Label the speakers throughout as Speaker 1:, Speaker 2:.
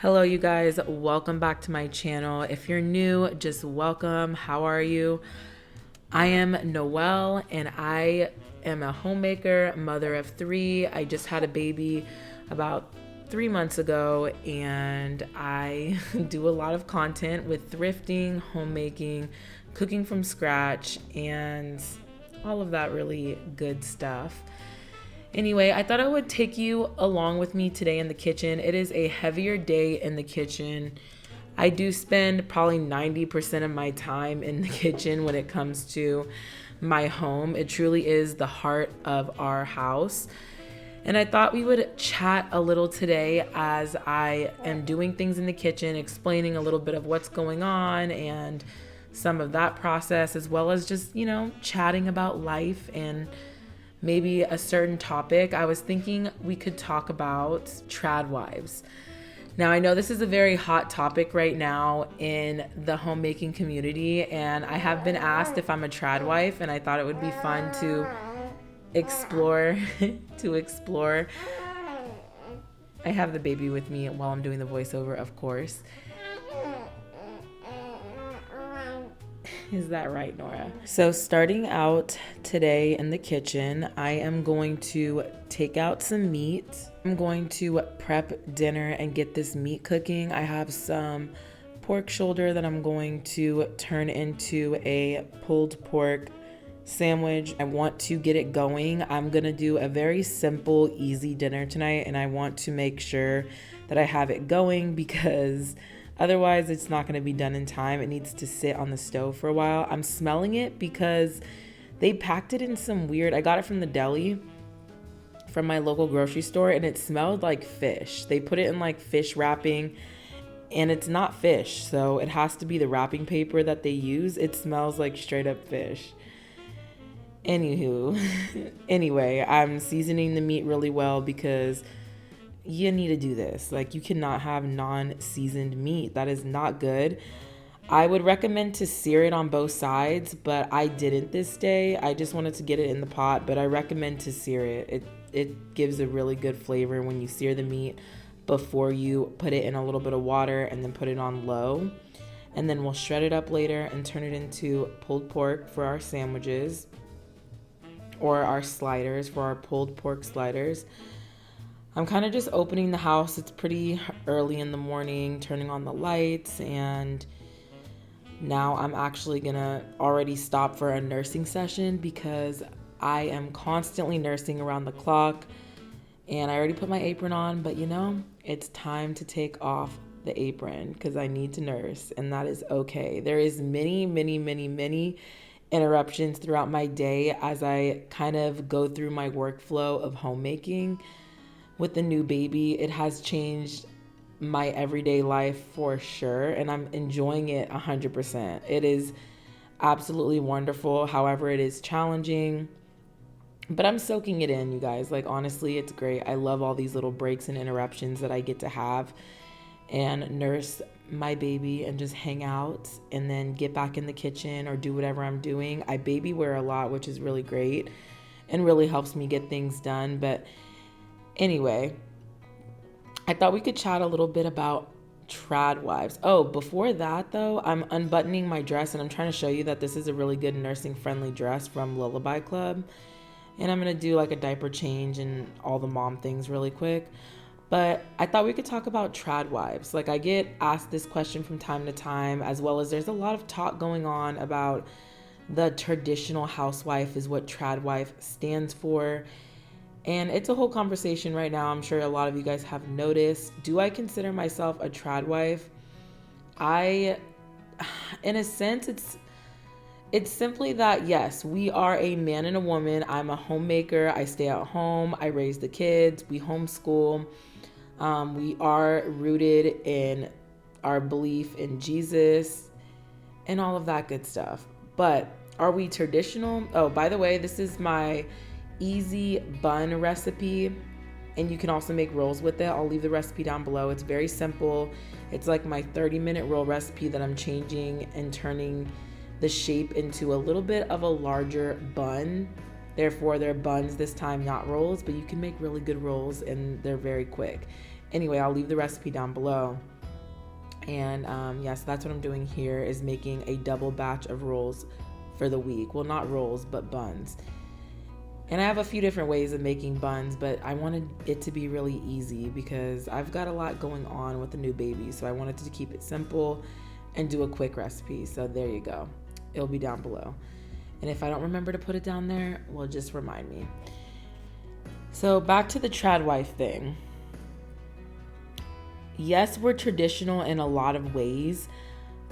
Speaker 1: Hello, you guys. Welcome back to my channel. If you're new, just welcome. How are you? I am Noelle, and I am a homemaker, mother of three. I just had a baby about 3 months ago, and I do a lot of content with thrifting, homemaking, cooking from scratch, and all of that really good stuff. Anyway, I thought I would take you along with me today in the kitchen. It is a heavier day in the kitchen. I do spend probably 90% of my time in the kitchen when it comes to my home. It truly is the heart of our house. And I thought we would chat a little today as I am doing things in the kitchen, explaining a little bit of what's going on and some of that process, as well as just, chatting about life and maybe a certain topic. I was thinking we could talk about tradwives. Now, I know this is a very hot topic right now in the homemaking community, and I have been asked if I'm a tradwife, and I thought it would be fun to explore. I have the baby with me while I'm doing the voiceover, of course. Is that right, Nora? So starting out today in the kitchen, I am going to take out some meat. I'm going to prep dinner and get this meat cooking. I have some pork shoulder that I'm going to turn into a pulled pork sandwich. I want to get it going. I'm gonna do a very simple, easy dinner tonight, and I want to make sure that I have it going because otherwise, it's not going to be done in time. It needs to sit on the stove for a while. I'm smelling it because they packed it in some weird, I got it from the deli from my local grocery store, and it smelled like fish. They put it in like fish wrapping, and it's not fish. So it has to be the wrapping paper that they use. It smells like straight up fish. Anywho, anyway, I'm seasoning the meat really well because you need to do this. Like, you cannot have non-seasoned meat. That is not good. I would recommend to sear it on both sides, but I didn't this day. I just wanted to get it in the pot, but I recommend to sear it. It gives a really good flavor when you sear the meat before you put it in a little bit of water and then put it on low. And then we'll shred it up later and turn it into pulled pork for our sandwiches or our sliders, for our pulled pork sliders. I'm kind of just opening the house. It's pretty early in the morning, turning on the lights, and now I'm actually gonna already stop for a nursing session because I am constantly nursing around the clock, and I already put my apron on, but it's time to take off the apron because I need to nurse, and that is okay. There is many interruptions throughout my day as I kind of go through my workflow of homemaking. With the new baby, it has changed my everyday life for sure, and I'm enjoying it 100%. It is absolutely wonderful. However, it is challenging, but I'm soaking it in, you guys. Like, honestly, it's great. I love all these little breaks and interruptions that I get to have and nurse my baby and just hang out and then get back in the kitchen or do whatever I'm doing. I baby wear a lot, which is really great and really helps me get things done. But anyway, I thought we could chat a little bit about tradwives. Oh, before that though, I'm unbuttoning my dress and I'm trying to show you that this is a really good nursing friendly dress from Lullaby Club. And I'm going to do like a diaper change and all the mom things really quick. But I thought we could talk about tradwives. Like, I get asked this question from time to time, as well as there's a lot of talk going on about the traditional housewife is what tradwife stands for. And it's a whole conversation right now. I'm sure a lot of you guys have noticed. Do I consider myself a tradwife? In a sense, it's simply that, yes, we are a man and a woman. I'm a homemaker. I stay at home. I raise the kids. We homeschool. We are rooted in our belief in Jesus and all of that good stuff. But are we traditional? Oh, by the way, this is my easy bun recipe, and you can also make rolls with it. I'll leave the recipe down below. It's very simple. It's like my 30-minute roll recipe that I'm changing and turning the shape into a little bit of a larger bun. Therefore, they're buns this time, not rolls, but you can make really good rolls and they're very quick. Anyway, I'll leave the recipe down below. And yeah, so that's what I'm doing here, is making a double batch of rolls for the week. Well, not rolls, but buns. And I have a few different ways of making buns, but I wanted it to be really easy because I've got a lot going on with the new baby. So I wanted to keep it simple and do a quick recipe. So there you go. It'll be down below. And if I don't remember to put it down there, well, just remind me. So back to the tradwife thing. Yes, we're traditional in a lot of ways,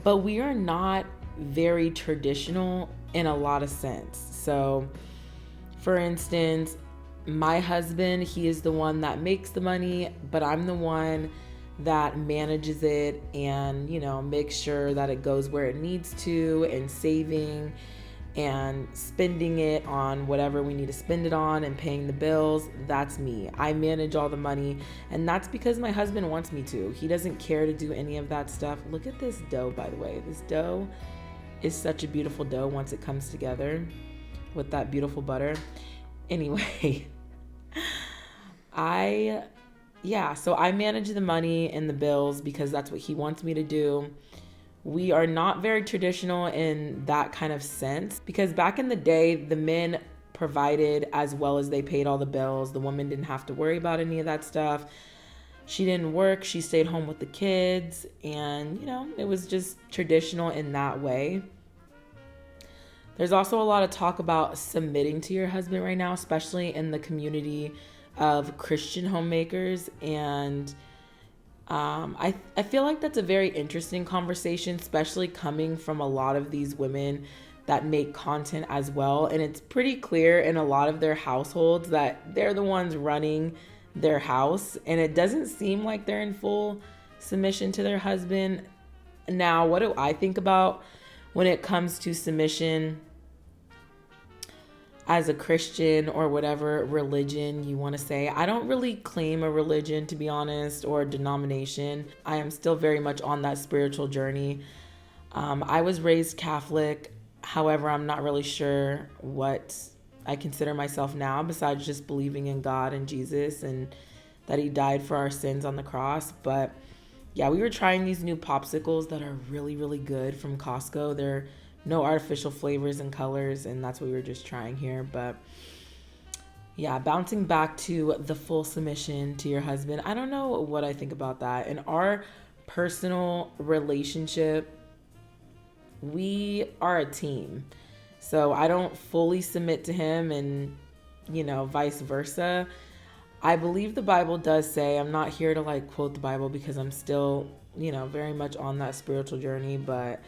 Speaker 1: but we are not very traditional in a lot of sense. So for instance, my husband, he is the one that makes the money, but I'm the one that manages it and, makes sure that it goes where it needs to, and saving and spending it on whatever we need to spend it on, and paying the bills. That's me. I manage all the money, and that's because my husband wants me to. He doesn't care to do any of that stuff. Look at this dough, by the way. This dough is such a beautiful dough once it comes together with that beautiful butter. Anyway, so I manage the money and the bills because that's what he wants me to do. We are not very traditional in that kind of sense because back in the day, the men provided as well as they paid all the bills. The woman didn't have to worry about any of that stuff. She didn't work. She stayed home with the kids, and, it was just traditional in that way. There's also a lot of talk about submitting to your husband right now, especially in the community of Christian homemakers. And I feel like that's a very interesting conversation, especially coming from a lot of these women that make content as well. And it's pretty clear in a lot of their households that they're the ones running their house, and it doesn't seem like they're in full submission to their husband. Now, what do I think about when it comes to submission as a Christian or whatever religion you want to say? I don't really claim a religion, to be honest, or a denomination. I am still very much on that spiritual journey. I was raised Catholic. However, I'm not really sure what I consider myself now, besides just believing in God and Jesus and that he died for our sins on the cross. But yeah, we were trying these new popsicles that are really, really good from Costco. They're no artificial flavors and colors, and that's what we were just trying here. But yeah, bouncing back to the full submission to your husband, I don't know what I think about that. In our personal relationship, we are a team. So I don't fully submit to him, and, vice versa. I believe the Bible does say, I'm not here to quote the Bible because I'm still, very much on that spiritual journey, but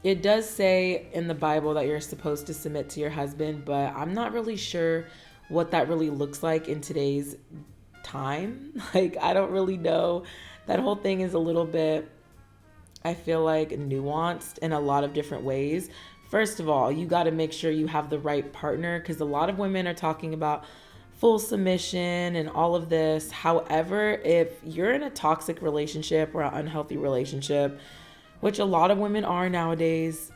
Speaker 1: it does say in the Bible that you're supposed to submit to your husband, but I'm not really sure what that really looks like in today's time. I don't really know. That whole thing is a little bit, I feel like, nuanced in a lot of different ways. First of all, you got to make sure you have the right partner, because a lot of women are talking about full submission and all of this. However, if you're in a toxic relationship or an unhealthy relationship, which a lot of women are nowadays,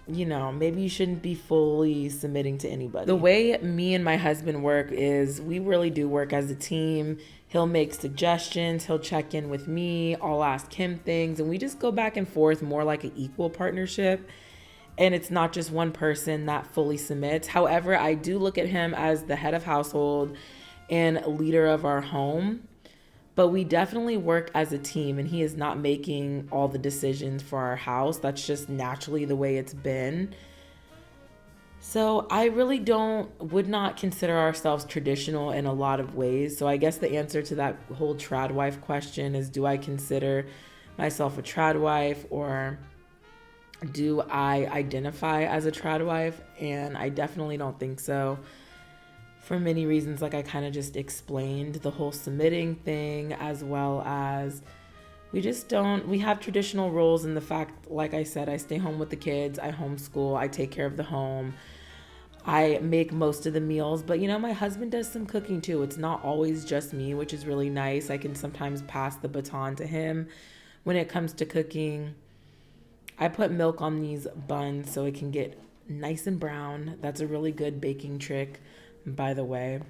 Speaker 1: maybe you shouldn't be fully submitting to anybody. The way me and my husband work is we really do work as a team. He'll make suggestions. He'll check in with me. I'll ask him things, and we just go back and forth more like an equal partnership. And it's not just one person that fully submits. However, I do look at him as the head of household and leader of our home. But we definitely work as a team, and he is not making all the decisions for our house. That's just naturally the way it's been. So I really would not consider ourselves traditional in a lot of ways. So I guess the answer to that whole tradwife question is, do I consider myself a tradwife, or do I identify as a tradwife? And I definitely don't think so, for many reasons, like I kind of just explained, the whole submitting thing, as well as we have traditional roles in the fact, like I said, I stay home with the kids, I homeschool, I take care of the home, I make most of the meals, but my husband does some cooking too. It's not always just me, which is really nice. I can sometimes pass the baton to him when it comes to cooking. I put milk on these buns so it can get nice and brown. That's a really good baking trick, by the way.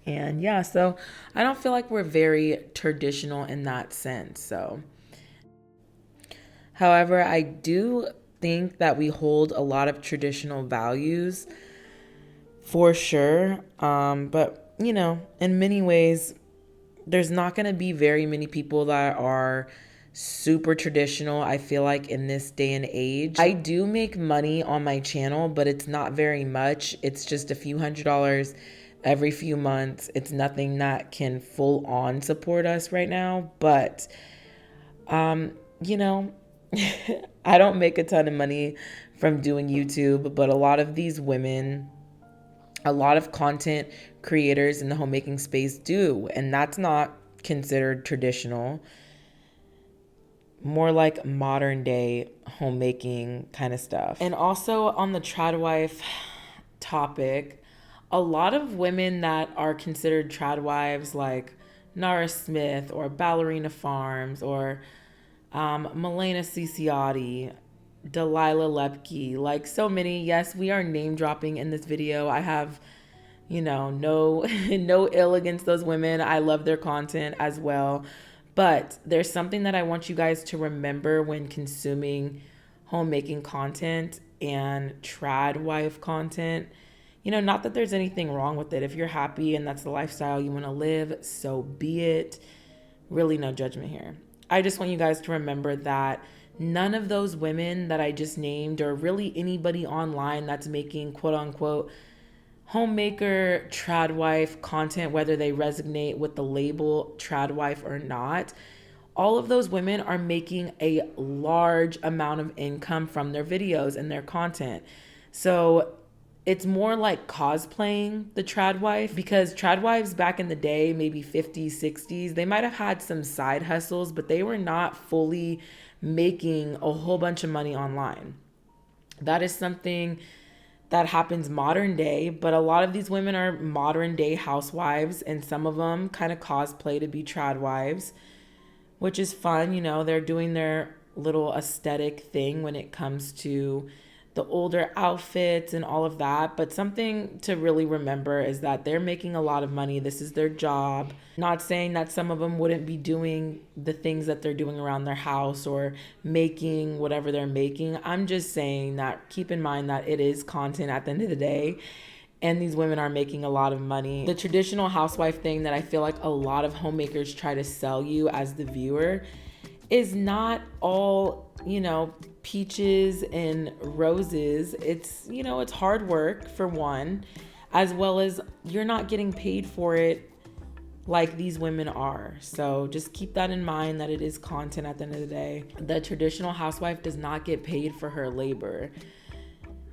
Speaker 1: And yeah, so I don't feel like we're very traditional in that sense. So, however, I do think that we hold a lot of traditional values for sure. But, you know, in many ways, there's not going to be very many people that are super traditional, I feel like, in this day and age. I do make money on my channel, but it's not very much. It's just a few $100s every few months. It's nothing that can full on support us right now. But, you know, I don't make a ton of money from doing YouTube, but a lot of these women, a lot of content creators in the homemaking space do, and that's not considered traditional. More like modern day homemaking kind of stuff. And also on the tradwife topic, a lot of women that are considered tradwives, like Nara Smith or Ballerina Farms or Milena Ciciotti, Delilah Lepke, like so many. Yes, we are name dropping in this video. I have, you know, no no ill against those women. I love their content as well. But there's something that I want you guys to remember when consuming homemaking content and tradwife content. You know, not that there's anything wrong with it. If you're happy and that's the lifestyle you want to live, so be it. Really no judgment here. I just want you guys to remember that none of those women that I just named, or really anybody online that's making quote unquote homemaker tradwife content, whether they resonate with the label tradwife or not, all of those women are making a large amount of income from their videos and their content. So it's more like cosplaying the tradwife, because tradwives back in the day, maybe 50s, 60s, they might have had some side hustles, but they were not fully making a whole bunch of money online. That is something that happens modern day, but a lot of these women are modern day housewives, and some of them kind of cosplay to be tradwives, which is fun. You know, they're doing their little aesthetic thing when it comes to the older outfits and all of that. But something to really remember is that they're making a lot of money. This is their job. Not saying that some of them wouldn't be doing the things that they're doing around their house or making whatever they're making. I'm just saying that keep in mind that it is content at the end of the day, and these women are making a lot of money. The traditional housewife thing that I feel like a lot of homemakers try to sell you as the viewer is not all, you know, peaches and roses. It's, you know, it's hard work for one, as well as you're not getting paid for it like these women are. So just keep that in mind, that it is content at the end of the day. The traditional housewife does not get paid for her labor.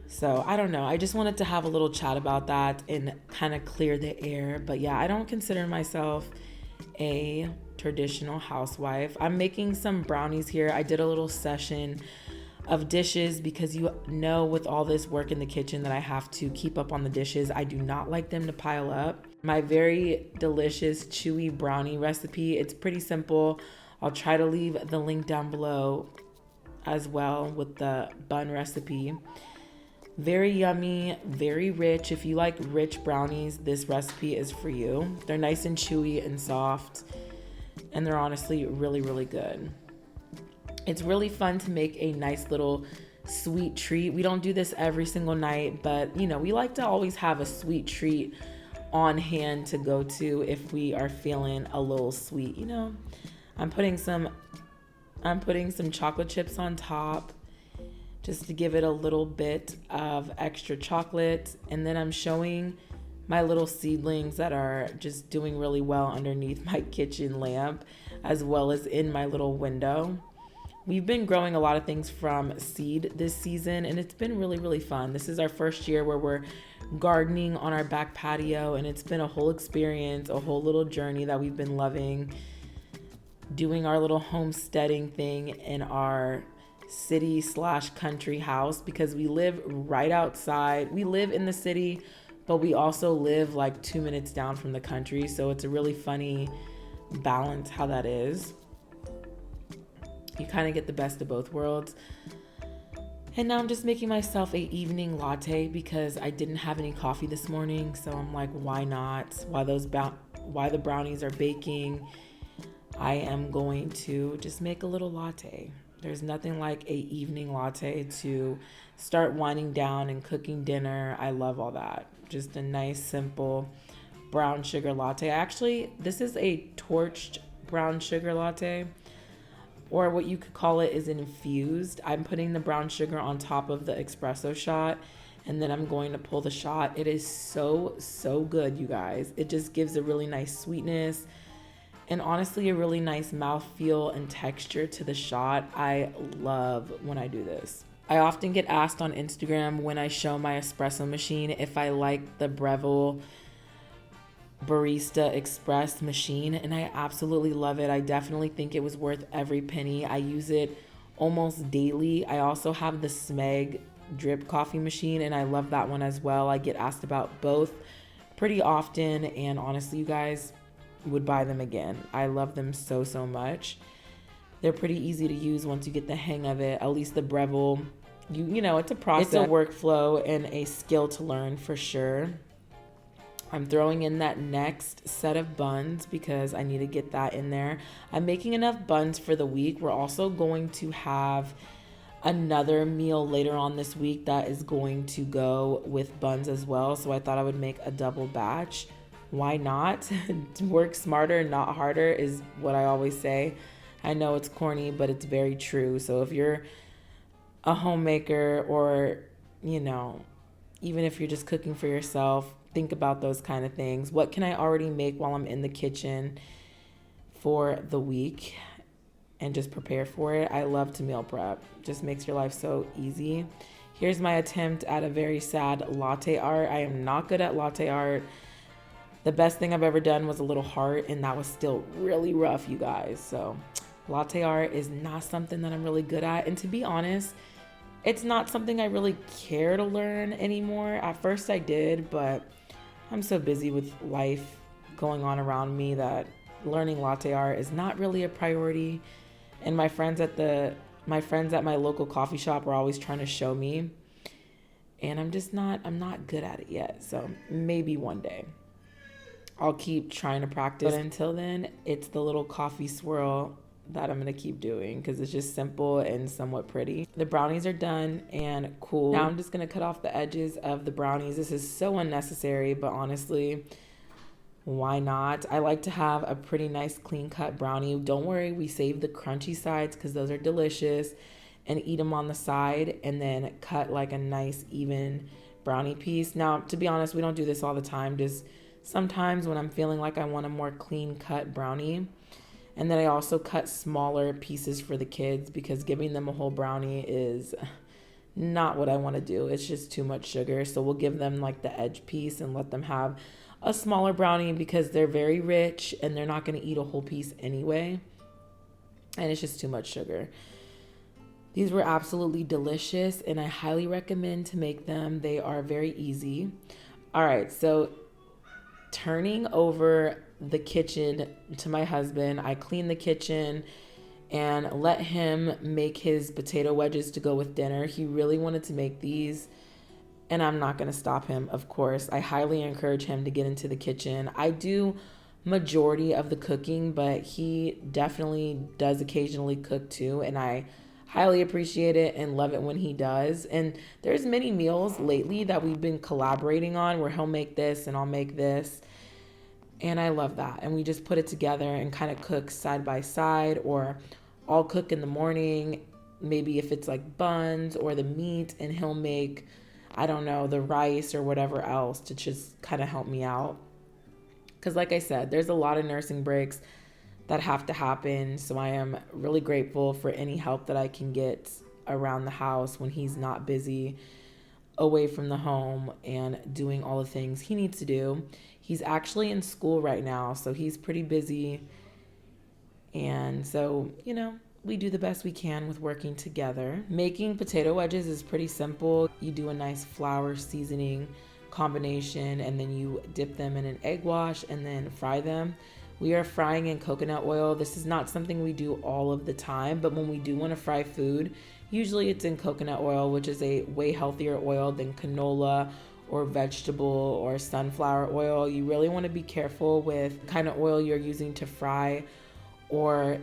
Speaker 1: So I don't know. I just wanted to have a little chat about that and kind of clear the air. But yeah, I don't consider myself a traditional housewife. I'm making some brownies here. I did a little session of dishes because, you know, with all this work in the kitchen that I have to keep up on the dishes, I do not like them to pile up. My very delicious chewy brownie recipe, it's pretty simple. I'll try to leave the link down below as well with the bun recipe. Very yummy, very rich. If you like rich brownies, this recipe is for you. They're nice and chewy and soft, and they're honestly really, really good. It's really fun to make a nice little sweet treat. We don't do this every single night, but you know, we like to always have a sweet treat on hand to go to if we are feeling a little sweet. You know, I'm putting some chocolate chips on top just to give it a little bit of extra chocolate. And then I'm showing my little seedlings that are just doing really well underneath my kitchen lamp, as well as in my little window. We've been growing a lot of things from seed this season, and it's been really, really fun. This is our first year where we're gardening on our back patio, and it's been a whole experience, a whole little journey that we've been loving, doing our little homesteading thing in our city/country house, because we live right outside. We live in the city, but we also live like 2 minutes down from the country. So it's a really funny balance how that is. You kind of get the best of both worlds. And now I'm just making myself a evening latte because I didn't have any coffee this morning. So I'm like, why not? While the brownies are baking, I am going to just make a little latte. There's nothing like a evening latte to start winding down and cooking dinner. I love all that. Just a nice, simple brown sugar latte. Actually, this is a torched brown sugar latte, or what you could call it is an infused. I'm putting the brown sugar on top of the espresso shot, and then I'm going to pull the shot. It is so, so good, you guys. It just gives a really nice sweetness and honestly a really nice mouthfeel and texture to the shot. I love when I do this. I often get asked on Instagram when I show my espresso machine if I like the Breville Barista Express machine, and I absolutely love it. I definitely think it was worth every penny. I use it almost daily. I also have the Smeg drip coffee machine, and I love that one as well. I get asked about both pretty often, and honestly, you guys, would buy them again. I love them so, so much. They're pretty easy to use once you get the hang of it. At least the Breville, you know, it's a process. It's a workflow and a skill to learn for sure. I'm throwing in that next set of buns because I need to get that in there. I'm making enough buns for the week. We're also going to have another meal later on this week that is going to go with buns as well. So I thought I would make a double batch. Why not? Work smarter, not harder is what I always say. I know it's corny, but it's very true. So if you're a homemaker, or, you know, even if you're just cooking for yourself, think about those kind of things. What can I already make while I'm in the kitchen for the week and just prepare for it? I love to meal prep. Just makes your life so easy. Here's my attempt at a very sad latte art. I am not good at latte art. The best thing I've ever done was a little heart, and that was still really rough, you guys. So latte art is not something that I'm really good at. And to be honest, it's not something I really care to learn anymore. At first I did, but I'm so busy with life going on around me that learning latte art is not really a priority. And my friends at my local coffee shop are always trying to show me, and I'm not good at it yet. So maybe one day I'll keep trying to practice. But until then, it's the little coffee swirl that I'm going to keep doing because it's just simple and somewhat pretty. The brownies are done and cool. Now I'm just going to cut off the edges of the brownies. This is so unnecessary, but honestly, why not? I like to have a pretty nice clean cut brownie. Don't worry, we save the crunchy sides because those are delicious, and eat them on the side and then cut like a nice even brownie piece. Now, to be honest, we don't do this all the time. Just sometimes when I'm feeling like I want a more clean cut brownie. And then I also cut smaller pieces for the kids because giving them a whole brownie is not what I want to do. It's just too much sugar. So we'll give them like the edge piece and let them have a smaller brownie because they're very rich and they're not going to eat a whole piece anyway. And it's just too much sugar. These were absolutely delicious and I highly recommend to make them. They are very easy. All right, so turning over the kitchen to my husband, I cleaned the kitchen and let him make his potato wedges to go with dinner. He really wanted to make these, and I'm not going to stop him, of course. I highly encourage him to get into the kitchen. I do majority of the cooking, but he definitely does occasionally cook too, and I highly appreciate it and love it when he does. And there's many meals lately that we've been collaborating on where he'll make this and I'll make this. And I love that. And we just put it together and kind of cook side by side, or I'll cook in the morning, maybe if it's like buns or the meat, and he'll make, I don't know, the rice or whatever else to just kind of help me out. Because like I said, there's a lot of nursing breaks that have to happen. So I am really grateful for any help that I can get around the house when he's not busy away from the home and doing all the things he needs to do. He's actually in school right now, so he's pretty busy. And so, you know, we do the best we can with working together. Making potato wedges is pretty simple. You do a nice flour seasoning combination, and then you dip them in an egg wash and then fry them. We are frying in coconut oil. This is not something we do all of the time, but when we do want to fry food, usually it's in coconut oil, which is a way healthier oil than canola or vegetable or sunflower oil. You really want to be careful with the kind of oil you're using to fry or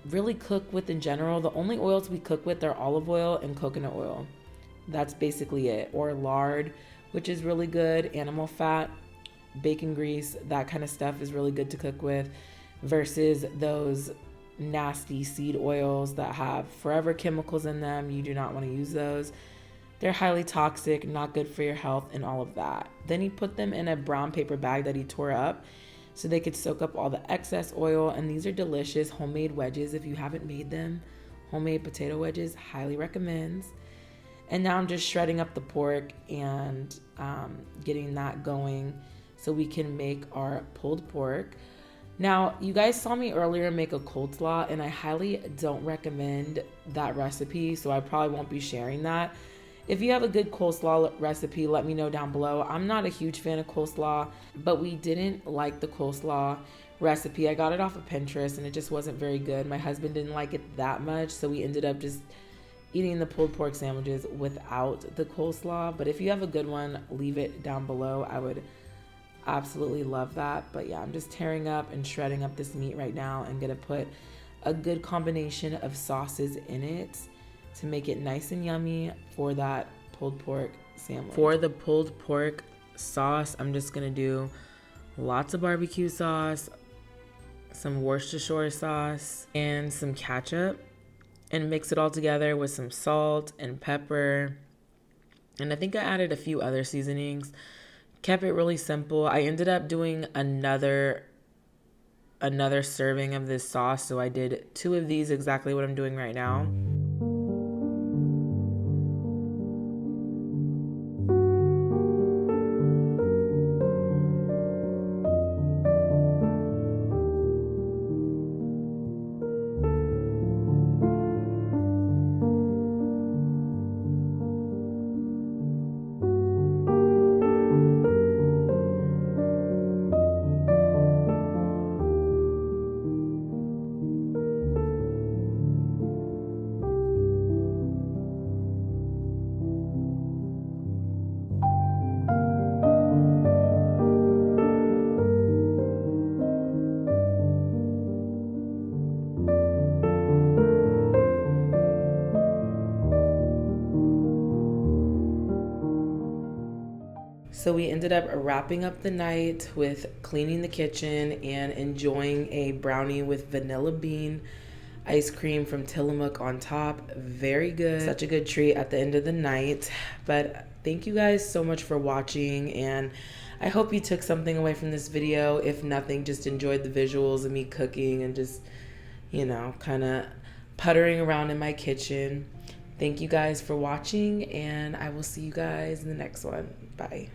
Speaker 1: really cook with in general. The only oils we cook with are olive oil and coconut oil. That's basically it. Or lard, which is really good. Animal fat, bacon grease, that kind of stuff is really good to cook with, versus those nasty seed oils that have forever chemicals in them. You do not want to use those. They're highly toxic, not good for your health, and all of that. Then he put them in a brown paper bag that he tore up so they could soak up all the excess oil. And these are delicious homemade wedges. If you haven't made them, homemade potato wedges, highly recommends. And now I'm just shredding up the pork and getting that going so we can make our pulled pork. Now, you guys saw me earlier make a coleslaw, and I highly don't recommend that recipe, so I probably won't be sharing that. If you have a good coleslaw recipe, let me know down below. I'm not a huge fan of coleslaw, but we didn't like the coleslaw recipe. I got it off of Pinterest, and it just wasn't very good. My husband didn't like it that much, so we ended up just eating the pulled pork sandwiches without the coleslaw. But if you have a good one, leave it down below. I would absolutely love that. But yeah, I'm just tearing up and shredding up this meat right now and gonna put a good combination of sauces in it to make it nice and yummy for that pulled pork sandwich. For the pulled pork sauce, I'm just gonna do lots of barbecue sauce, some Worcestershire sauce, and some ketchup, and mix it all together with some salt and pepper. And I think I added a few other seasonings. Kept it really simple. I ended up doing another serving of this sauce, so I did 2 of these, exactly what I'm doing right now. So we ended up wrapping up the night with cleaning the kitchen and enjoying a brownie with vanilla bean ice cream from Tillamook on top. Very good. Such a good treat at the end of the night. But thank you guys so much for watching, and I hope you took something away from this video. If nothing, just enjoyed the visuals of me cooking and just, you know, kind of puttering around in my kitchen. Thank you guys for watching, and I will see you guys in the next one. Bye.